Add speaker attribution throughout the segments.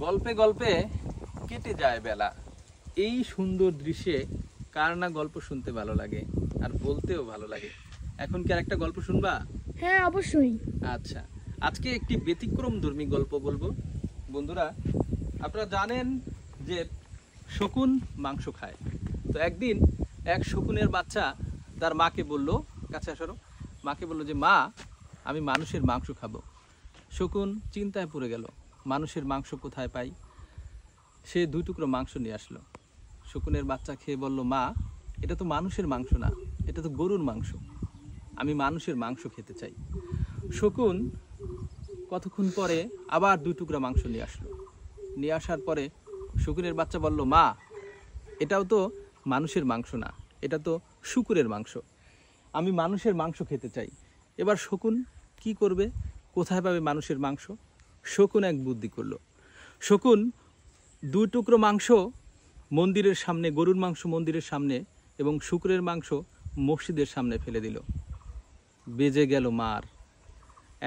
Speaker 1: গল্পে গল্পে কেটে যায় বেলা। এই সুন্দর দৃশ্যে কার না গল্প শুনতে ভালো লাগে আর বলতেও ভালো লাগে। এখন কি আর একটা গল্প শুনবা?
Speaker 2: হ্যাঁ, অবশ্যই।
Speaker 1: আচ্ছা, আজকে একটি ব্যতিক্রমধর্মী গল্প বলবো। বন্ধুরা, আপনারা জানেন যে শকুন মাংস খায়। তো একদিন এক শকুনের বাচ্চা তার মাকে বলল, কাছে আসো, মাকে বলল যে মা, আমি মানুষের মাংস খাবো। শকুন চিন্তায় পড়ে গেল, মানুষের মাংস কোথায় পাই? সে 2 টুকরো মাংস নিয়ে আসলো। শকুনের বাচ্চা খেয়ে বলল, মা, এটা তো মানুষের মাংস না, এটা তো গরুর মাংস। আমি মানুষের মাংস খেতে চাই। শকুন কতক্ষণ পরে আবার 2 টুকরা মাংস নিয়ে আসলো। নিয়ে আসার পরে শকুনের বাচ্চা বলল, মা, এটাও তো মানুষের মাংস না, এটা তো শূকরের মাংস। আমি মানুষের মাংস খেতে চাই। এবার শকুন কি করবে? কোথায় পাবে মানুষের মাংস? শকুন এক বুদ্ধি করলো। শকুন 2 টুকরো মাংস মন্দিরের সামনে, গরুর মাংস মন্দিরের সামনে এবং শূকরের মাংস মসজিদের সামনে ফেলে দিল। বেজে গেল মার,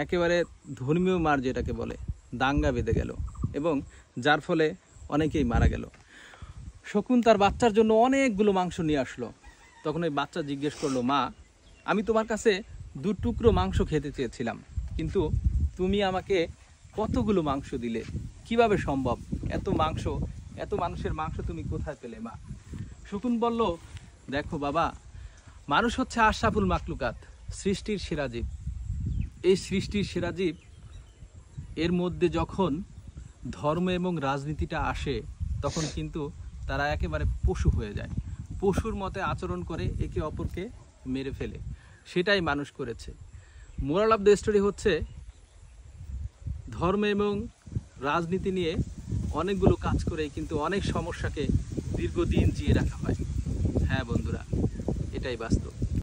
Speaker 1: একেবারে ধর্মীয় মার যেটাকে বলে, দাঙ্গা বেঁধে গেল এবং যার ফলে অনেকেই মারা গেল। শকুন তার বাচ্চার জন্য অনেকগুলো মাংস নিয়ে আসলো। তখন ওই বাচ্চা জিজ্ঞেস করলো, মা, আমি তোমার কাছে 2 টুকরো মাংস খেতে চেয়েছিলাম, কিন্তু তুমি আমাকে কতগুলো মাংস দিলে? কিভাবে সম্ভব? এত মাংস, এত মানুষের মাংস তুমি কোথায় পেলে মা? শকুন বলল, দেখো বাবা, মানুষ হচ্ছে আশরাফুল মাখলুকাত, সৃষ্টির সেরা জীব। এই সৃষ্টির সেরা জীব, এর মধ্যে যখন ধর্ম এবং রাজনীতিটা আসে তখন কিন্তু তারা একেবারে পশু হয়ে যায়, পশুর মতে আচরণ করে, একে অপরকে মেরে ফেলে। সেটাই মানুষ করেছে। মোরাল অফ দ্য স্টোরি হচ্ছে, ধর্ম এবং রাজনীতি নিয়ে অনেকগুলো কাজ করে কিন্তু অনেক সমস্যাকে দীর্ঘদিন জিয়ে রাখা হয়। হ্যাঁ বন্ধুরা, এটাই বাস্তব।